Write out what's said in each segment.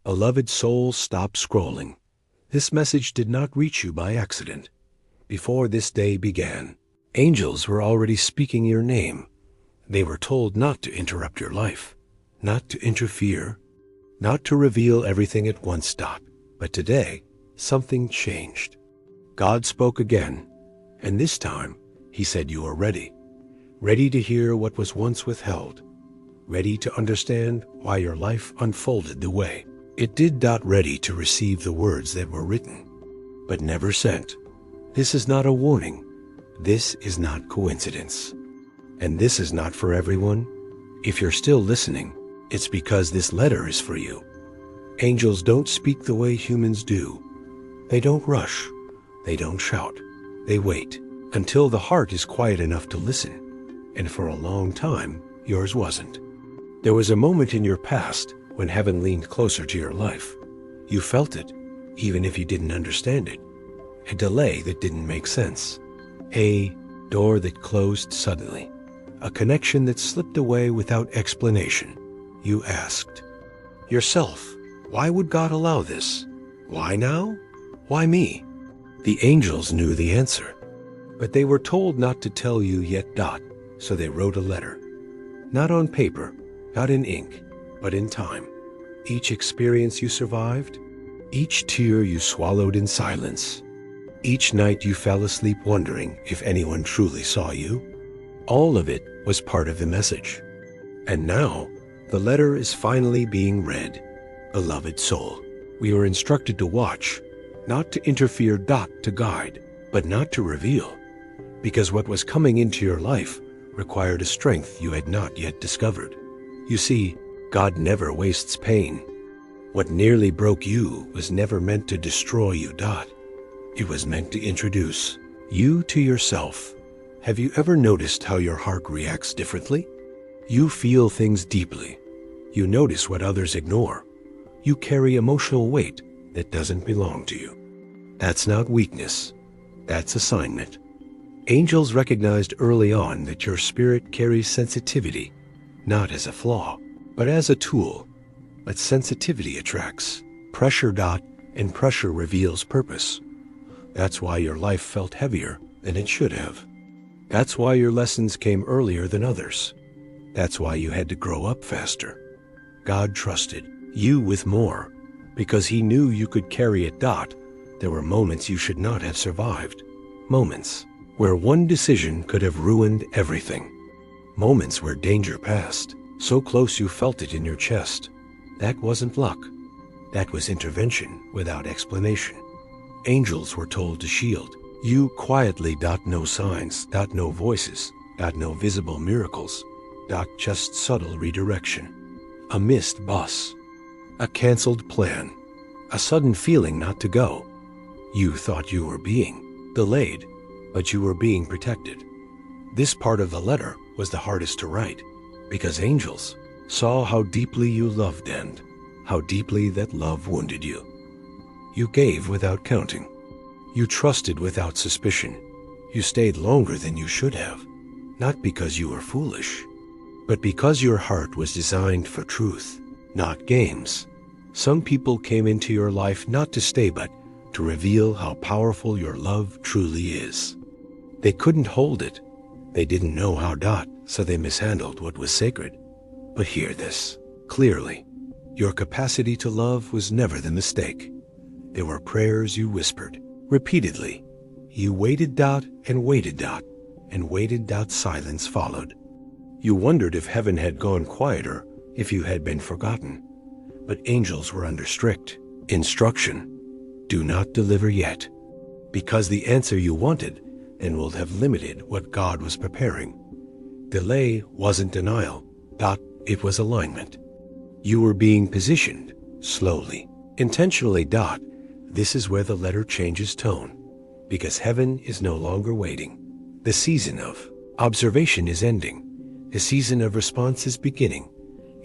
Beloved soul, stop scrolling. This message did not reach you by accident. Before this day began, angels were already speaking your name. They were told not to interrupt your life, not to interfere, not to reveal everything at once. But today, something changed. God spoke again, and this time, he said you are ready. Ready to hear what was once withheld. Ready to understand why your life unfolded the way it did. Ready to receive the words that were written, but never sent. This is not a warning. This is not coincidence. And this is not for everyone. If you're still listening, it's because this letter is for you. Angels don't speak the way humans do. They don't rush. They don't shout. They wait until the heart is quiet enough to listen. And for a long time, yours wasn't. There was a moment in your past when heaven leaned closer to your life. You felt it, even if you didn't understand it. A delay that didn't make sense. A door that closed suddenly. A connection that slipped away without explanation. You asked yourself, why would God allow this? Why now? Why me? The angels knew the answer, but they were told not to tell you yet. So they wrote a letter. Not on paper, not in ink, but in time. Each experience you survived, each tear you swallowed in silence, each night you fell asleep wondering if anyone truly saw you, all of it was part of the message. And now, the letter is finally being read. Beloved soul, we were instructed to watch, not to interfere. To guide, but not to reveal. Because what was coming into your life required a strength you had not yet discovered. You see, God never wastes pain. What nearly broke you was never meant to destroy you. It was meant to introduce you to yourself. Have you ever noticed how your heart reacts differently? You feel things deeply. You notice what others ignore. You carry emotional weight that doesn't belong to you. That's not weakness. That's assignment. Angels recognized early on that your spirit carries sensitivity, not as a flaw, but as a tool. But sensitivity attracts pressure. And pressure reveals purpose. That's why your life felt heavier than it should have. That's why your lessons came earlier than others. That's why you had to grow up faster. God trusted you with more because he knew you could carry it. There were moments you should not have survived. Moments where one decision could have ruined everything. Moments where danger passed, so close you felt it in your chest. That wasn't luck. That was intervention without explanation. Angels were told to shield you quietly. No signs, no voices, no visible miracles, just subtle redirection. A missed bus, a canceled plan, a sudden feeling not to go. You thought you were being delayed, but you were being protected. This part of the letter was the hardest to write because angels saw how deeply you loved and how deeply that love wounded you. You gave without counting. You trusted without suspicion. You stayed longer than you should have, not because you were foolish, but because your heart was designed for truth, not games. Some people came into your life not to stay, but to reveal how powerful your love truly is. They couldn't hold it. They didn't know how. So they mishandled what was sacred. But hear this clearly. Your capacity to love was never the mistake. There were prayers you whispered repeatedly. You waited. And waited. And waited. Silence followed. You wondered if heaven had gone quieter, if you had been forgotten. But angels were under strict instruction. Do not deliver yet, because the answer you wanted and would have limited what God was preparing. Delay wasn't denial. It was alignment. You were being positioned slowly, intentionally. This is where the letter changes tone, because heaven is no longer waiting. The season of observation is ending. The season of response is beginning.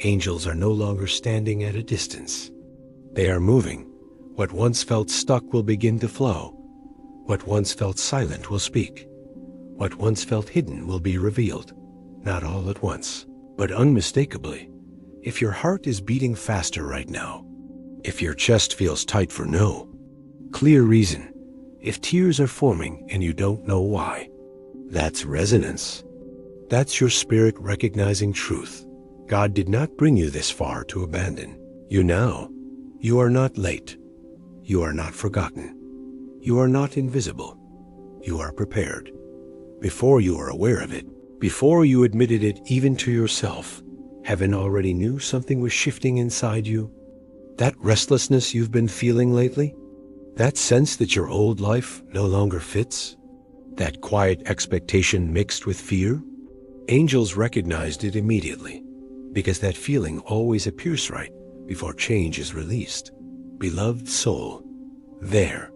Angels are no longer standing at a distance. They are moving. What once felt stuck will begin to flow. What once felt silent will speak. What once felt hidden will be revealed. Not all at once, but unmistakably. If your heart is beating faster right now, If your chest feels tight for no clear reason, if tears are forming and you don't know why, that's resonance. That's your spirit recognizing truth. God did not bring you this far to abandon you now. You are not late. You are not forgotten. You are not invisible. You are prepared. Before you are aware of it, before you admitted it even to yourself, heaven already knew something was shifting inside you. That restlessness you've been feeling lately, that sense that your old life no longer fits, that quiet expectation mixed with fear, angels recognized it immediately, because that feeling always appears right before change is released. Beloved soul, there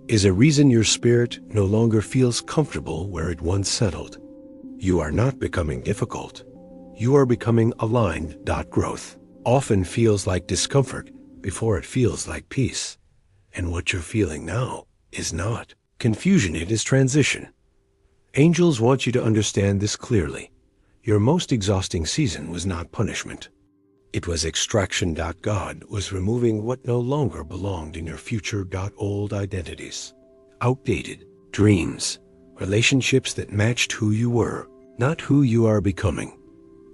is a reason your spirit no longer feels comfortable where it once settled. You are not becoming difficult. You are becoming aligned. Growth often feels like discomfort before it feels like peace. And what you're feeling now is not confusion, it is transition. Angels want you to understand this clearly. Your most exhausting season was not punishment. It was extraction. God was removing what no longer belonged in your future. Old identities, outdated dreams, relationships that matched who you were, not who you are becoming.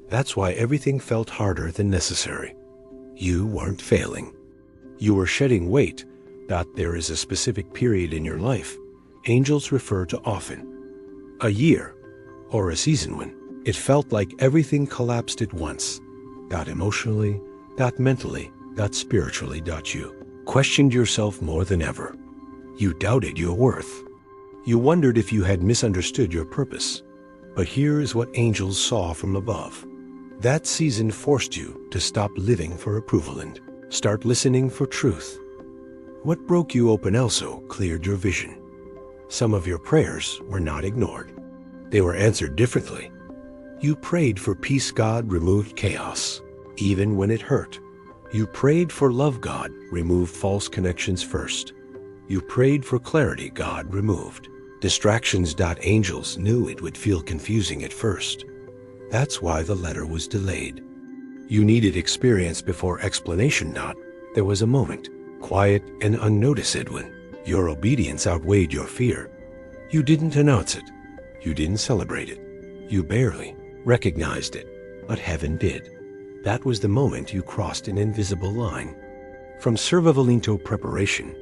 That's why everything felt harder than necessary. You weren't failing. You were shedding weight. There is a specific period in your life angels refer to often, a year or a season when it felt like everything collapsed at once. Emotionally, mentally, spiritually. You questioned yourself more than ever. You doubted your worth. You wondered if you had misunderstood your purpose. But here is what angels saw from above. That season forced you to stop living for approval and start listening for truth. What broke you open also cleared your vision. Some of your prayers were not ignored. They were answered differently. You prayed for peace. God removed chaos, even when it hurt. You prayed for love. God removed false connections first. You prayed for clarity. God removed distractions. Angels knew it would feel confusing at first. That's why the letter was delayed. You needed experience before explanation. There was a moment, quiet and unnoticed, when your obedience outweighed your fear. You didn't announce it. You didn't celebrate it. You barely recognized it, but heaven did. That was the moment you crossed an invisible line. From servavento preparation,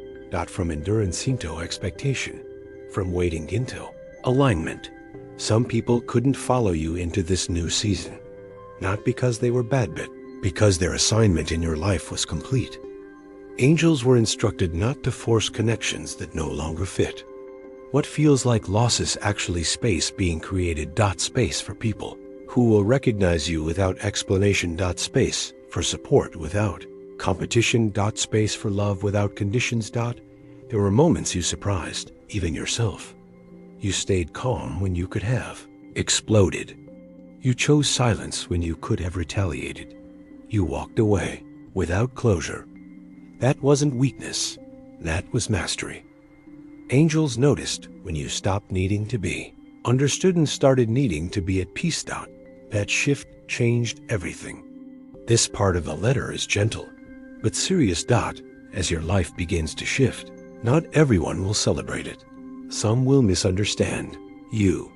from endurance into expectation, from waiting into alignment. Some people couldn't follow you into this new season, not because they were bad, but because their assignment in your life was complete. Angels were instructed not to force connections that no longer fit. What feels like loss is actually space being created. Space for people who will recognize you without explanation. Space for support without competition. Space for love without conditions. There were moments you surprised, even yourself. You stayed calm when you could have exploded. You chose silence when you could have retaliated. You walked away without closure. That wasn't weakness. That was mastery. Angels noticed when you stopped needing to be understood and started needing to be at peace. That shift changed everything. This part of the letter is gentle, but serious. As your life begins to shift, not everyone will celebrate it. Some will misunderstand you.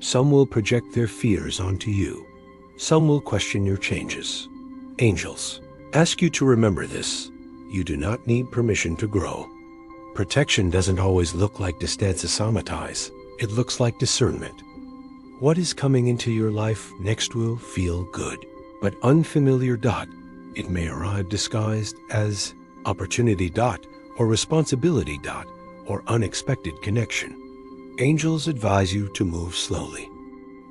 Some will project their fears onto you. Some will question your changes. Angels ask you to remember this. You do not need permission to grow. Protection doesn't always look like distancesomatize. It looks like discernment. What is coming into your life next will feel good, but unfamiliar. It may arrive disguised as opportunity. Or responsibility. Or unexpected connection. Angels advise you to move slowly.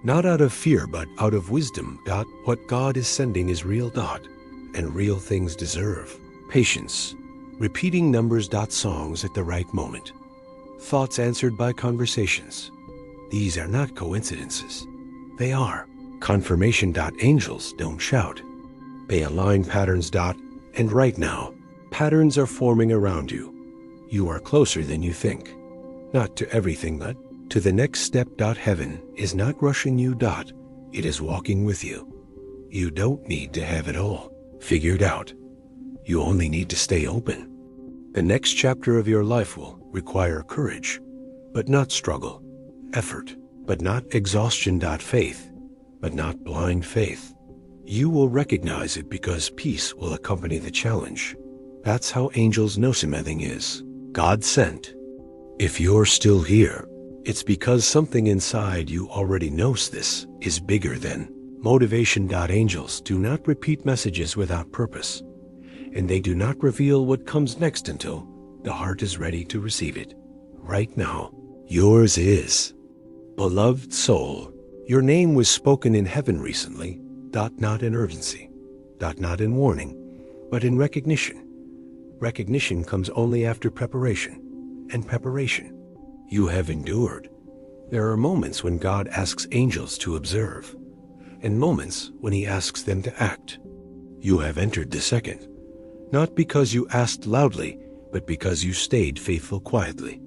Not out of fear, but out of wisdom. What God is sending is real. And real things deserve patience. Repeating numbers. Songs at the right moment. Thoughts answered by conversations. These are not coincidences. They are confirmation. Angels don't shout. They align patterns. And right now, patterns are forming around you. You are closer than you think. Not to everything, but to the next step. Heaven is not rushing you. It is walking with you. You don't need to have it all figured out. You only need to stay open. The next chapter of your life will require courage, but not struggle. Effort, but not exhaustion. Faith, but not blind faith. You will recognize it because peace will accompany the challenge. That's how angels know something is God sent. If you're still here, it's because something inside you already knows this is bigger than motivation. Angels do not repeat messages without purpose, and they do not reveal what comes next until the heart is ready to receive it. Right now, yours is. Beloved soul, your name was spoken in heaven recently, not in urgency, not in warning, but in recognition. Recognition comes only after preparation, and preparation. You have endured. There are moments when God asks angels to observe, and moments when he asks them to act. You have entered the second, not because you asked loudly, but because you stayed faithful quietly.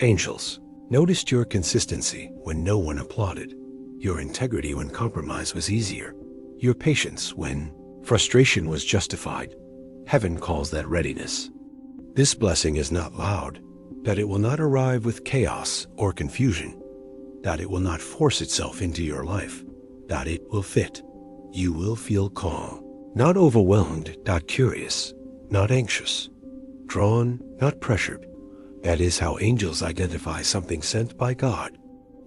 Angels noticed your consistency when no one applauded, your integrity when compromise was easier, your patience when frustration was justified. Heaven calls that readiness. This blessing is not loud, that it will not arrive with chaos or confusion, that it will not force itself into your life, that it will fit. You will feel calm, not overwhelmed, curious, not anxious, drawn, not pressured. That is how angels identify something sent by God.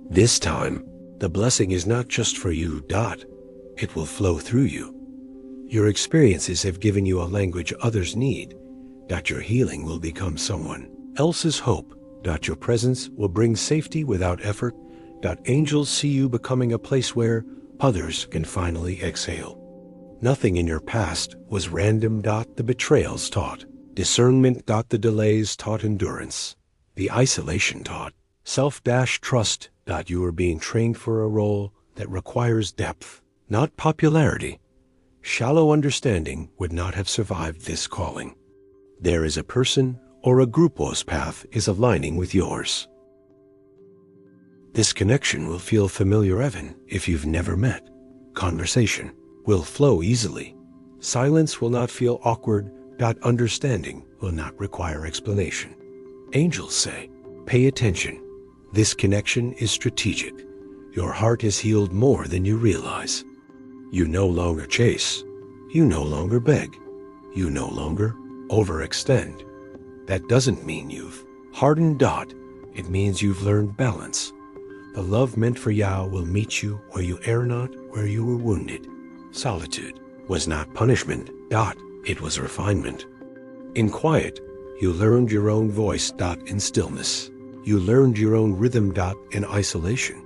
This time, the blessing is not just for you. It will flow through you. Your experiences have given you a language others need. Your healing will become someone else's hope. Your presence will bring safety without effort. Angels see you becoming a place where others can finally exhale. Nothing in your past was random. The betrayals taught discernment. The delays taught endurance. The isolation taught self-trust. You are being trained for a role that requires depth, not popularity. Shallow understanding would not have survived this calling. There is a person or a group whose path is aligning with yours. This connection will feel familiar even if you've never met. Conversation will flow easily. Silence will not feel awkward. Understanding will not require explanation. Angels say, pay attention. This connection is strategic. Your heart is healed more than you realize. You no longer chase. You no longer beg. You no longer overextend. That doesn't mean you've hardened. It means you've learned balance. The love meant for Yah will meet you where you err not, where you were wounded. Solitude was not punishment. It was refinement. In quiet, you learned your own voice. In stillness, you learned your own rhythm. In isolation,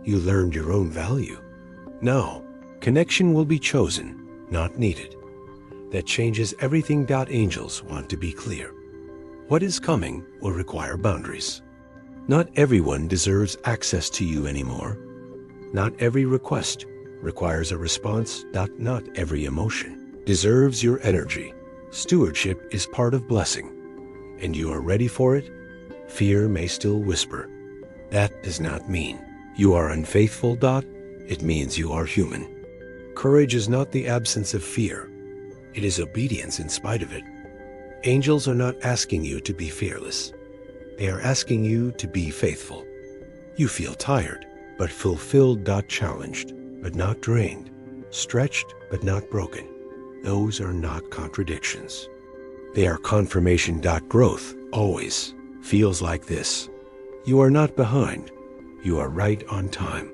you learned your own value. Now, connection will be chosen, not needed. That changes everything. Angels want to be clear. What is coming will require boundaries. Not everyone deserves access to you anymore. Not every request requires a response. Not every emotion deserves your energy. Stewardship is part of blessing, and you are ready for it. Fear may still whisper. That does not mean you are unfaithful. It means you are human. Courage is not the absence of fear. It is obedience in spite of it. Angels are not asking you to be fearless. They are asking you to be faithful. You feel tired, but fulfilled. Challenged, but not drained. Stretched, but not broken. Those are not contradictions. They are confirmation. Growth always feels like this. You are not behind. You are right on time.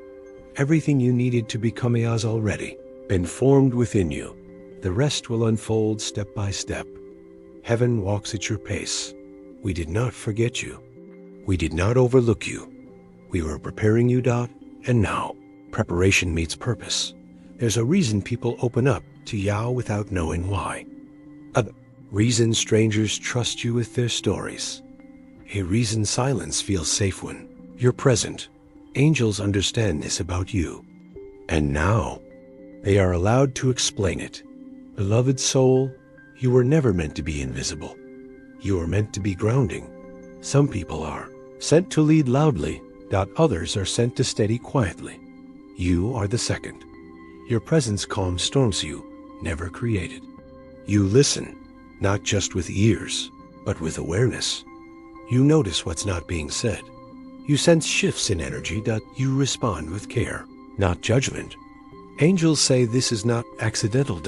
Everything you needed to become has already been formed within you. The rest will unfold step by step. Heaven walks at your pace. We did not forget you. We did not overlook you. We were preparing you. And now, preparation meets purpose. There's a reason people open up to Yah without knowing why. A reason strangers trust you with their stories. A reason silence feels safe when you're present. Angels understand this about you. And now, they are allowed to explain it. Beloved soul, you were never meant to be invisible. You were meant to be grounding. Some people are sent to lead loudly. Others are sent to steady quietly. You are the second. Your presence calms storms you never created. You listen, not just with ears, but with awareness. You notice what's not being said. You sense shifts in energy that you respond with care, not judgment. Angels say this is not accidental.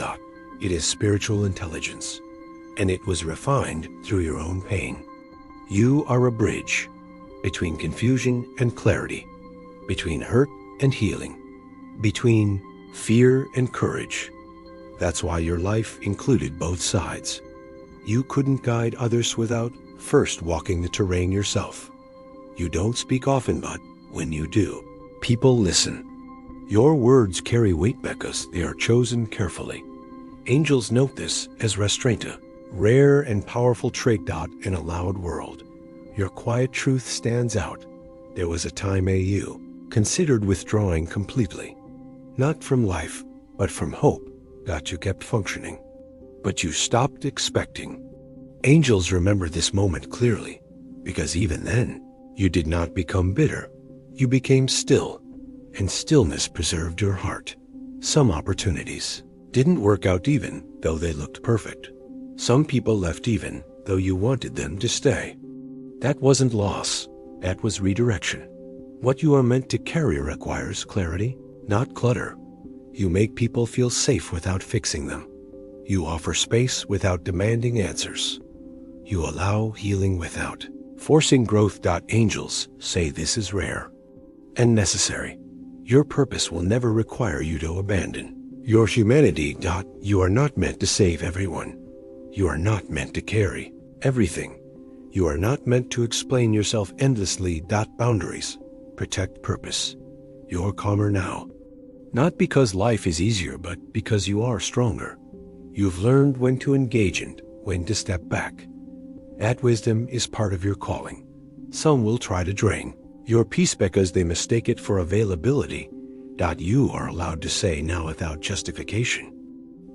It is spiritual intelligence, and it was refined through your own pain. You are a bridge between confusion and clarity, between hurt and healing, between fear and courage. That's why your life included both sides. You couldn't guide others without first walking the terrain yourself. You don't speak often, but when you do, people listen. Your words carry weight because they are chosen carefully. Angels note this as restraint, a rare and powerful trait. In a loud world, your quiet truth stands out. There was a time you considered withdrawing completely, not from life, but from hope. You kept functioning, but you stopped expecting. Angels remember this moment clearly, because even then, you did not become bitter. You became still, and stillness preserved your heart. Some opportunities didn't work out even though they looked perfect. Some people left even though you wanted them to stay. That wasn't loss, that was redirection. What you are meant to carry requires clarity, not clutter. You make people feel safe without fixing them. You offer space without demanding answers. You allow healing without forcing growth. Angels say this is rare and necessary. Your purpose will never require you to abandon your humanity. You are not meant to save everyone. You are not meant to carry everything. You are not meant to explain yourself endlessly. Boundaries protect purpose. You're calmer now, not because life is easier, but because you are stronger. You've learned when to engage and when to step back. That wisdom is part of your calling. Some will try to drain your peace because they mistake it for availability. You are allowed to say now without justification.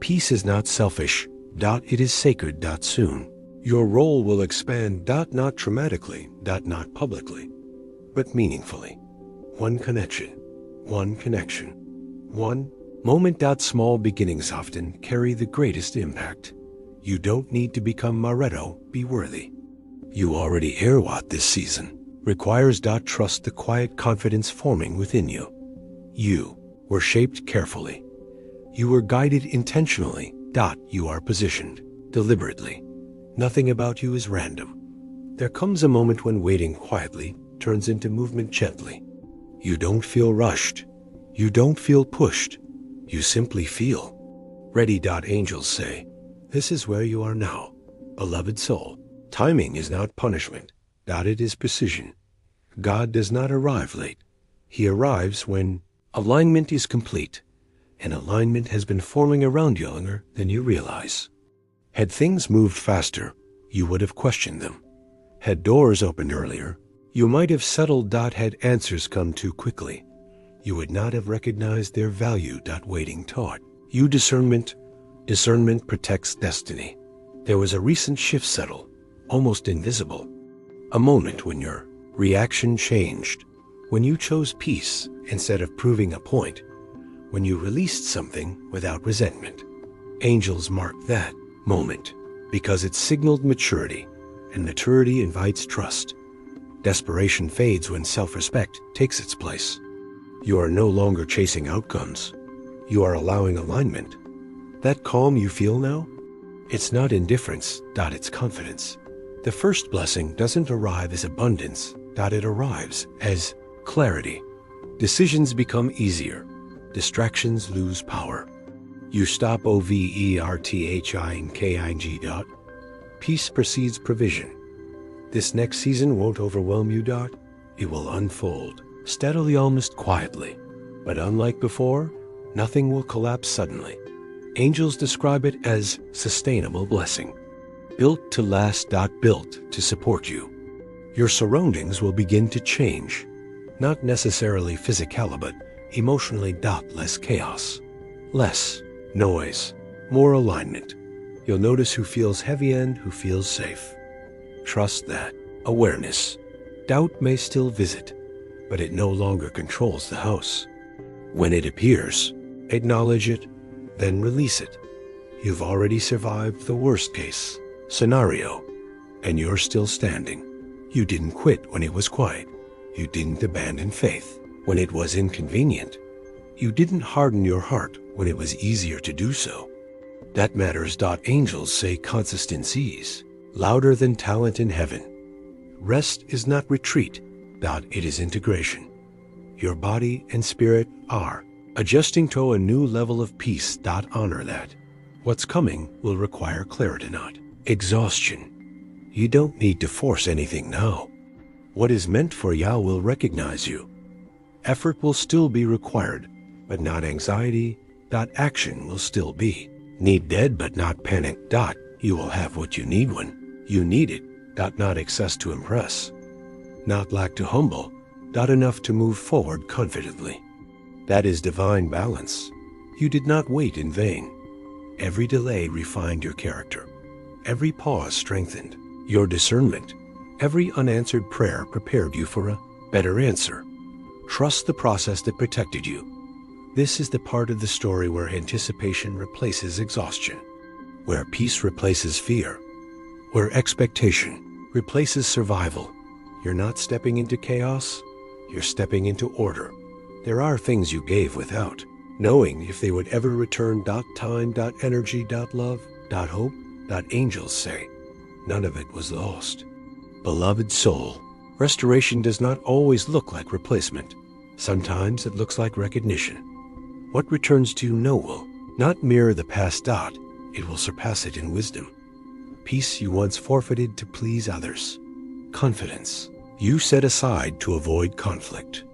Peace is not selfish. It is sacred. Soon, your role will expand. Not dramatically. Not publicly, but meaningfully. One connection. One connection. One moment. Small beginnings often carry the greatest impact. You don't need to become Maretto. Be worthy. You already are. What this season requires. Trust the quiet confidence forming within you. You were shaped carefully. You were guided intentionally. You are positioned deliberately. Nothing about you is random. There comes a moment when waiting quietly turns into movement gently. You don't feel rushed. You don't feel pushed. You simply feel ready. Angels say, this is where you are now, beloved soul. Timing is not punishment. It is precision. God does not arrive late. He arrives when alignment is complete, and alignment has been forming around you longer than you realize. Had things moved faster, you would have questioned them. Had doors opened earlier, you might have settled. Had answers come too quickly, you would not have recognized their value. Waiting taught you discernment. Discernment protects destiny. There was a recent shift settle, almost invisible. A moment when your reaction changed, when you chose peace instead of proving a point, when you released something without resentment. Angels marked that moment because it signaled maturity, and maturity invites trust. Desperation fades when self-respect takes its place. You are no longer chasing outcomes. You are allowing alignment. That calm you feel now, it's not indifference. It's confidence. The first blessing doesn't arrive as abundance. It arrives as clarity. Decisions become easier. Distractions lose power. You stop overthinking. Peace precedes provision. This next season won't overwhelm you. It will unfold steadily, almost quietly. But unlike before, nothing will collapse suddenly. Angels describe it as sustainable blessing. Built to last. Built to support you. Your surroundings will begin to change. Not necessarily physically, but emotionally. Less chaos. Less noise. More alignment. You'll notice who feels heavy and who feels safe. Trust that. Awareness. Doubt may still visit, but it no longer controls the house. When it appears, acknowledge it, then release it. You've already survived the worst case. Scenario. And you're still standing. You didn't quit when it was quiet. You didn't abandon faith when it was inconvenient. You didn't harden your heart when it was easier to do so. That matters. Angels say consistencies, louder than talent in heaven. Rest is not retreat. It is integration. Your body and spirit are adjusting to a new level of peace. Honor that. What's coming will require clarity, not exhaustion. You don't need to force anything now. What is meant for Yah will recognize you. Effort will still be required, but not anxiety. Action will still be. Need dead but not panic. You will have what you need when you need it. Not excess to impress. Not lack to humble. Enough to move forward confidently. That is divine balance. You did not wait in vain. Every delay refined your character. Every pause strengthened your discernment. Every unanswered prayer prepared you for a better answer. Trust the process that protected you. This is the part of the story where anticipation replaces exhaustion, where peace replaces fear, where expectation replaces survival. You're not stepping into chaos, you're stepping into order. There are things you gave without knowing if they would ever return. Time, energy, love, hope. Angels say none of it was lost. Beloved soul, restoration does not always look like replacement. Sometimes it looks like recognition. What returns to you will not mirror the past. It will surpass it in wisdom. Peace you once forfeited to please others. Confidence you set aside to avoid conflict.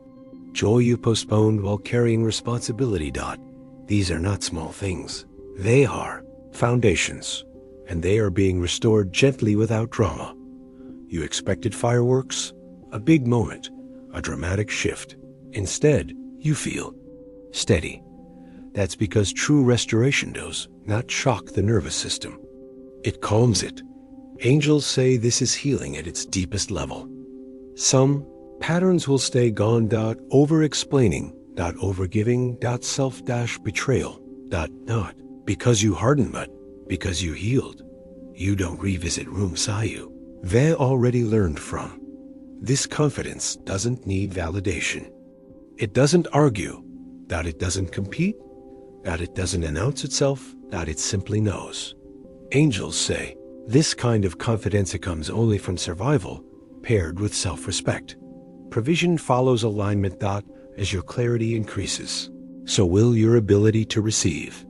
Joy you postponed while carrying responsibility. These are not small things. They are foundations, and they are being restored gently without drama. You expected fireworks, a big moment, a dramatic shift. Instead, you feel steady. That's because true restoration does not shock the nervous system. It calms it. Angels say this is healing at its deepest level. Some patterns will stay gone. Over-explaining, over-giving, self-betrayal, not because you hardened, but because you healed. You don't revisit room sayu. They already learned from. This confidence doesn't need validation. It doesn't argue, it doesn't compete, it doesn't announce itself, it simply knows. Angels say this kind of confidence comes only from survival paired with self-respect. Provision follows alignment. As your clarity increases, so will your ability to receive.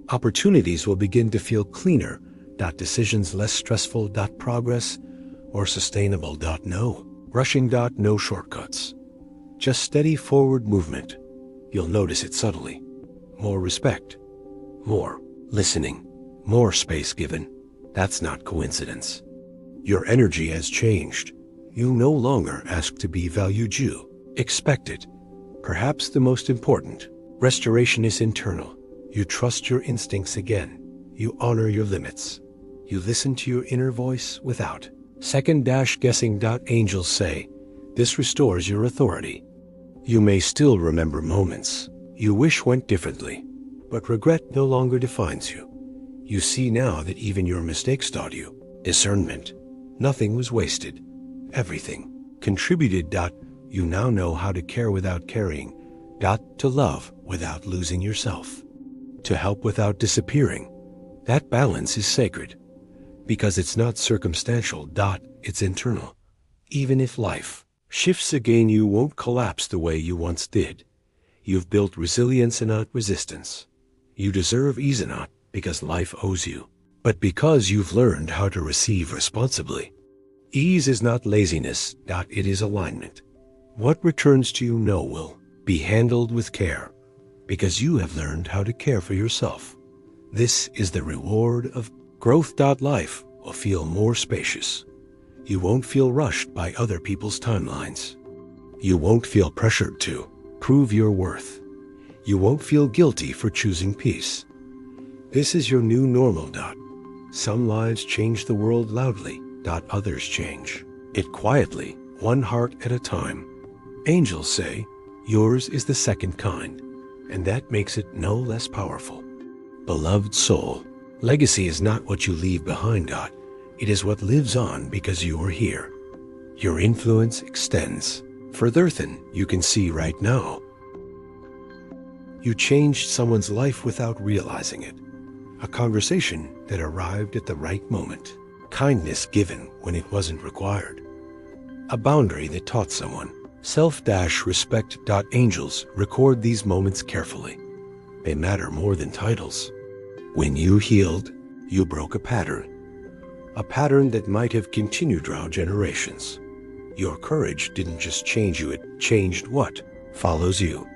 Opportunities will begin to feel cleaner. Decisions less stressful. Progress or sustainable. No rushing. No shortcuts. Just steady forward movement. You'll notice it subtly. More respect. More listening. More space given. That's not coincidence. Your energy has changed. You no longer ask to be valued. You expect it. Perhaps the most important, restoration is internal. You trust your instincts again. You honor your limits. You listen to your inner voice without second-guessing. Angels say this restores your authority. You may still remember moments you wish went differently, but regret no longer defines you. You see now that even your mistakes taught you discernment. Nothing was wasted. Everything contributed. You now know how to care without carrying. To love without losing yourself. To help without disappearing. That balance is sacred because it's not circumstantial. It's internal. Even if life shifts again, you won't collapse the way you once did. You've built resilience and not resistance. You deserve ease not because life owes you, but because you've learned how to receive responsibly. Ease is not laziness. It is alignment. What returns to you will be handled with care because you have learned how to care for yourself. This is the reward of growth. Life will feel more spacious. You won't feel rushed by other people's timelines. You won't feel pressured to prove your worth. You won't feel guilty for choosing peace. This is your new normal. Some lives change the world loudly. Others change it quietly, one heart at a time. Angels say yours is the second kind, and that makes it no less powerful. Beloved soul, legacy is not what you leave behind. It is what lives on because you are here. Your influence extends further than you can see right now. You changed someone's life without realizing it. A conversation that arrived at the right moment. Kindness given when it wasn't required. A boundary that taught someone. Self-respect. Angels record these moments carefully. They matter more than titles. When you healed, you broke a pattern. A pattern that might have continued throughout generations. Your courage didn't just change you, it changed what follows you.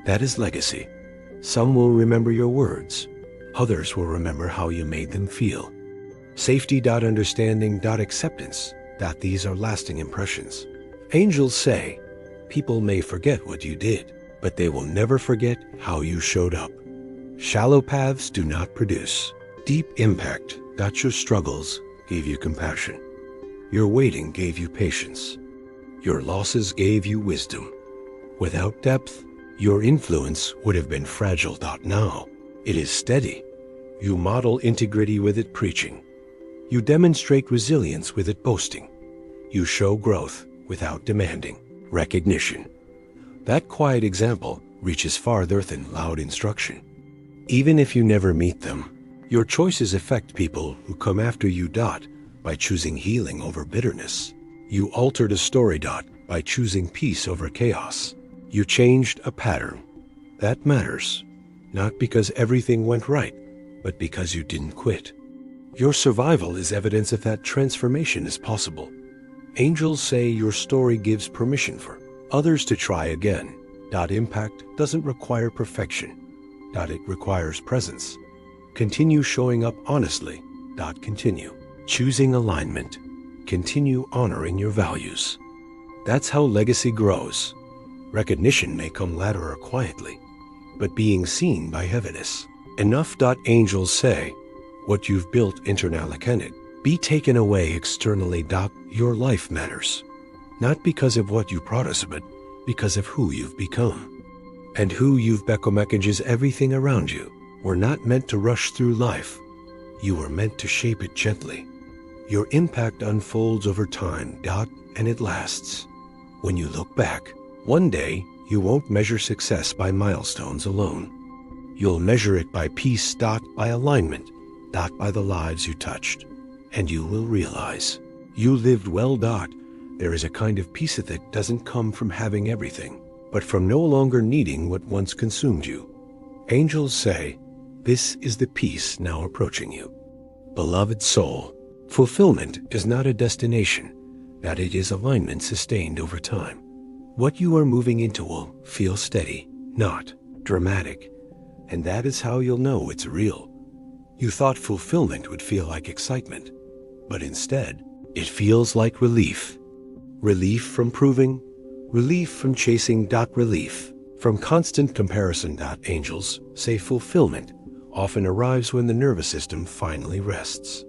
That is legacy. Some will remember your words. Others will remember how you made them feel. Safety. Understanding. Acceptance. These are lasting impressions. Angels say, people may forget what you did, but they will never forget how you showed up. Shallow paths do not produce deep impact. Your struggles gave you compassion. Your waiting gave you patience. Your losses gave you wisdom. Without depth, your influence would have been fragile. Now, it is steady. You model integrity with it preaching. You demonstrate resilience with it boasting. You show growth without demanding recognition. That quiet example reaches farther than loud instruction. Even if you never meet them, your choices affect people who come after you. By choosing healing over bitterness. You altered a story. By choosing peace over chaos. You changed a pattern. That matters. Not because everything went right, but because you didn't quit. Your survival is evidence of that transformation is possible. Angels say your story gives permission for others to try again. Impact doesn't require perfection. It requires presence. Continue showing up honestly. Continue choosing alignment. Continue honoring your values. That's how legacy grows. Recognition may come later or quietly, but being seen by heaviness. Enough. Angels say, what you've built internally cannot be taken away externally. Your life matters, not because of what you produce, but because of who you've become. And who you've become changes everything around you. We're not meant to rush through life. You were meant to shape it gently. Your impact unfolds over time. And it lasts. When you look back, one day you won't measure success by milestones alone. You'll measure it by peace. By alignment. By the lives you touched. And you will realize you lived well. There is a kind of peace that doesn't come from having everything, but from no longer needing what once consumed you. Angels say, this is the peace now approaching you. Beloved soul, fulfillment is not a destination, that it is alignment sustained over time. What you are moving into will feel steady, not dramatic, and that is how you'll know it's real. You thought fulfillment would feel like excitement, but instead, it feels like relief. Relief from proving, relief from chasing. Relief from constant comparison. Angels say fulfillment often arrives when the nervous system finally rests.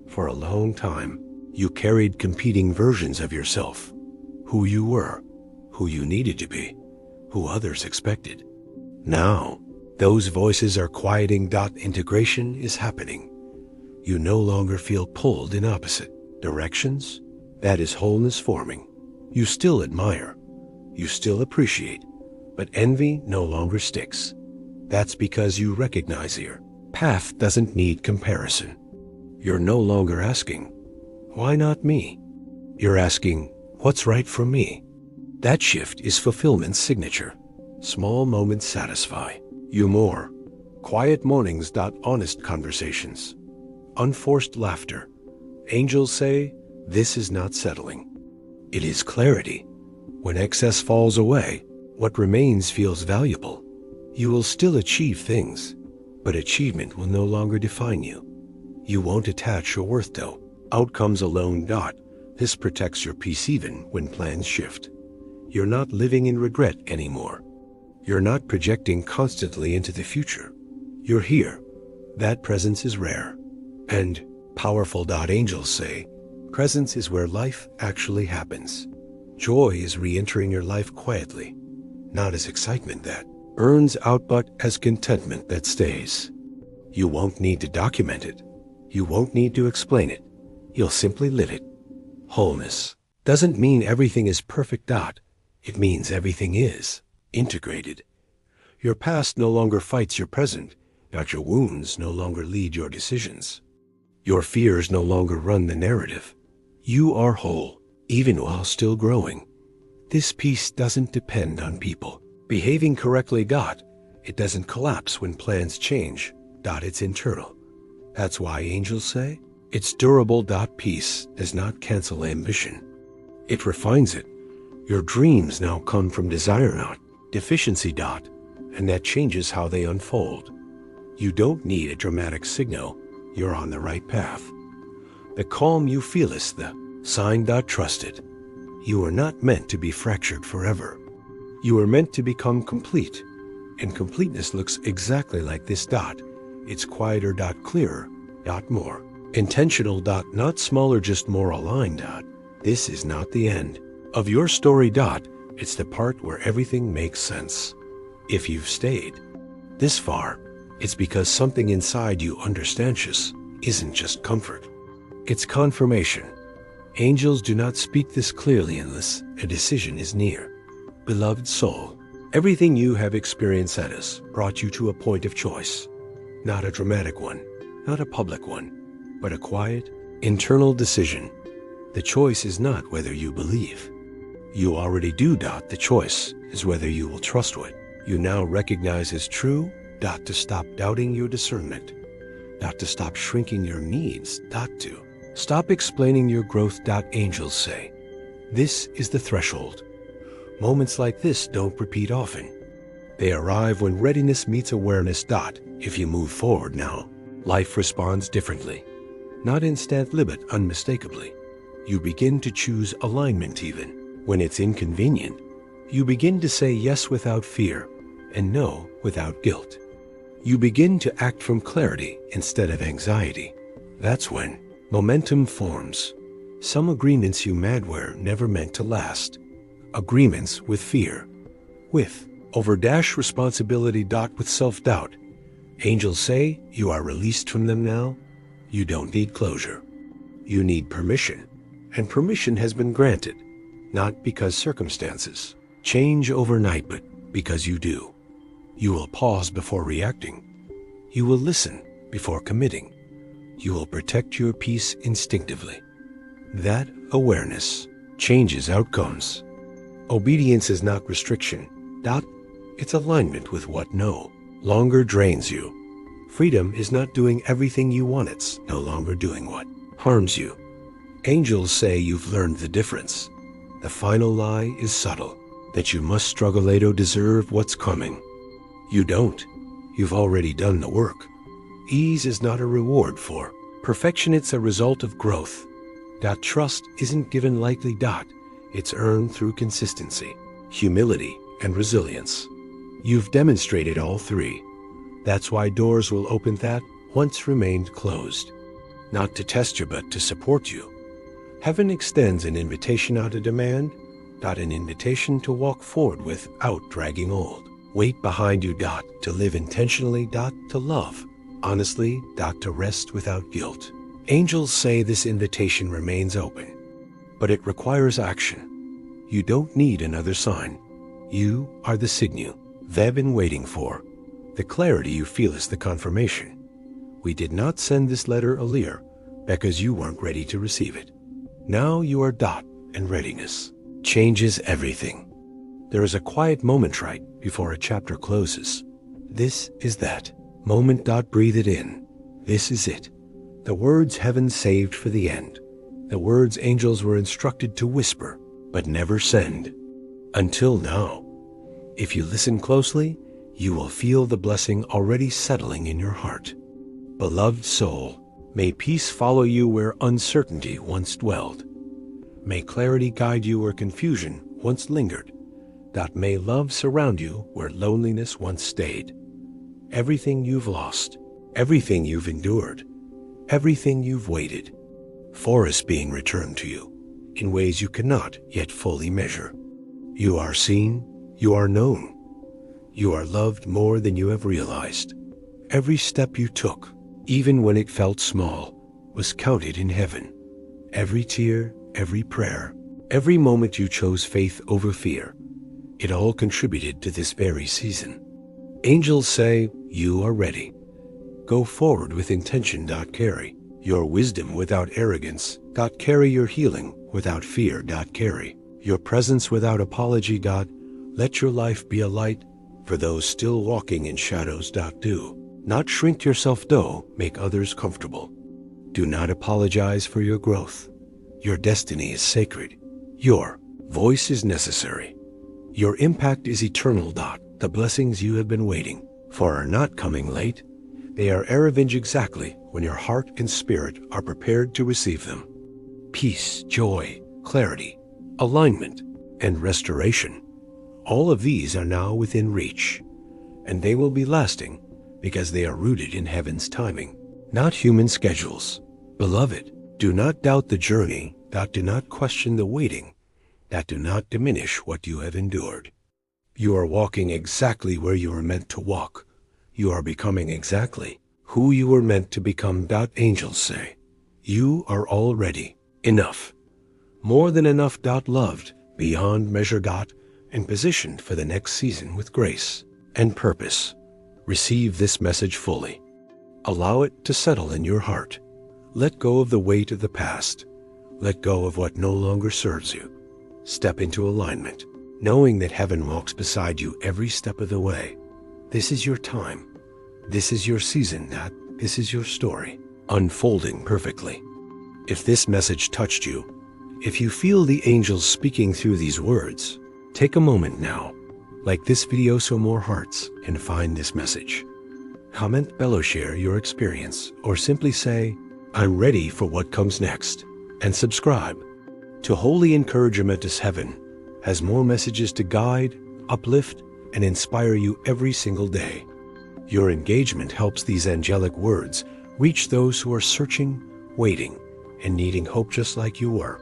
For a long time, you carried competing versions of yourself. Who you were, who you needed to be, who others expected. Now, those voices are quieting. Integration is happening. You no longer feel pulled in opposite directions. That is wholeness forming. You still admire, you still appreciate, but envy no longer sticks. That's because you recognize your path doesn't need comparison. You're no longer asking, why not me? You're asking, what's right for me? That shift is fulfillment's signature. Small moments satisfy you more. Quiet mornings. Honest conversations. Unforced laughter. Angels say, this is not settling. It is clarity. When excess falls away, what remains feels valuable. You will still achieve things, but achievement will no longer define you. You won't attach your worth to outcomes alone. This protects your peace even when plans shift. You're not living in regret anymore. You're not projecting constantly into the future. You're here. That presence is rare and powerful. Angels say, presence is where life actually happens. Joy is re-entering your life quietly, not as excitement that earns out, but as contentment that stays. You won't need to document it. You won't need to explain it. You'll simply live it. Wholeness doesn't mean everything is perfect. It means everything is integrated. Your past no longer fights your present. Your wounds no longer lead your decisions. Your fears no longer run the narrative. You are whole, even while still growing. This peace doesn't depend on people behaving correctly. It doesn't collapse when plans change. It's internal. That's why angels say it's durable. Peace does not cancel ambition. It refines it. Your dreams now come from desire, not deficiency. And that changes how they unfold. You don't need a dramatic signal. You're on the right path. The calm you feel is the sign. Trust it. You are not meant to be fractured forever. You are meant to become complete. And completeness looks exactly like this. It's quieter. Clearer. More intentional. Not smaller, just more aligned. This is not the end of your story. It's the part where everything makes sense. If you've stayed this far, it's because something inside you understands isn't just comfort. It's confirmation. Angels do not speak this clearly unless a decision is near. Beloved soul, everything you have experienced has brought you to a point of choice. Not a dramatic one, not a public one, but a quiet, internal decision. The choice is not whether you believe. You already do. The choice is whether you will trust what you now recognize as true. To stop doubting your discernment. To stop shrinking your needs. To stop explaining your growth. Angels say, this is the threshold. Moments like this don't repeat often. They arrive when readiness meets awareness. If you move forward now, life responds differently. Not instantly, but unmistakably. You begin to choose alignment even when it's inconvenient. You begin to say yes without fear and no without guilt. You begin to act from clarity instead of anxiety. That's when momentum forms. Some agreements you made were never meant to last. Agreements with fear, with responsibility. With self-doubt. Angels say you are released from them now. You don't need closure. You need permission. And permission has been granted, not because circumstances change overnight, but because you do. You will pause before reacting. You will listen before committing. You will protect your peace instinctively. That awareness changes outcomes. Obedience is not restriction. It's alignment with what no longer drains you. Freedom is not doing everything you want. It's no longer doing what harms you. Angels say you've learned the difference. The final lie is subtle, that you must struggle to deserve what's coming. You don't. You've already done the work. Ease is not a reward for perfection. It's a result of growth. Trust isn't given lightly. It's earned through consistency, humility, and resilience. You've demonstrated all three. That's why doors will open that once remained closed. Not to test you, but to support you. Heaven extends an invitation, not a demand. An invitation to walk forward without dragging old weight behind you. To live intentionally. To love honestly. To rest without guilt. Angels say this invitation remains open, but it requires action. You don't need another sign. You are the signal they've been waiting for. The clarity you feel is the confirmation. We did not send this letter earlier because you weren't ready to receive it. Now you are. And readiness changes everything. There is a quiet moment right before a chapter closes. This is that moment. Breathe it in. This is it. The words heaven saved for the end. The words angels were instructed to whisper, but never send. Until now. If you listen closely, you will feel the blessing already settling in your heart. Beloved soul, may peace follow you where uncertainty once dwelled. May clarity guide you where confusion once lingered. May love surround you where loneliness once stayed. Everything you've lost, everything you've endured, everything you've waited for is being returned to you in ways you cannot yet fully measure. You are seen, you are known, you are loved more than you have realized. Every step you took, even when it felt small, was counted in heaven. Every tear, every prayer, every moment you chose faith over fear, it all contributed to this very season. Angels say, you are ready. Go forward with intention. Carry your wisdom without arrogance. Carry your healing without fear. Carry your presence without apology. Let your life be a light for those still walking in shadows. Do not shrink yourself. Make others comfortable. Do not apologize for your growth. Your destiny is sacred. Your voice is necessary. Your impact is eternal. The blessings you have been waiting for are not coming late. They are arriving exactly when your heart and spirit are prepared to receive them. Peace, joy, clarity, alignment, and restoration. All of these are now within reach, and they will be lasting because they are rooted in heaven's timing, not human schedules. Beloved, do not doubt the journey. Do not question the waiting. Do not diminish what you have endured. You are walking exactly where you are meant to walk. You are becoming exactly who you were meant to become. Angels say, you are already enough. More than enough. Loved beyond measure. And positioned for the next season with grace and purpose. Receive this message fully. Allow it to settle in your heart. Let go of the weight of the past. Let go of what no longer serves you. Step into alignment, knowing that heaven walks beside you every step of the way. This is your time. This is your season. This is your story, unfolding perfectly. If this message touched you, if you feel the angels speaking through these words, take a moment now, like this video so more hearts can find this message. Comment below, share your experience, or simply say, I'm ready for what comes next, and subscribe to Holy Encouragement. As heaven has more messages to guide, uplift, and inspire you every single day. Your engagement helps these angelic words reach those who are searching, waiting, and needing hope just like you were.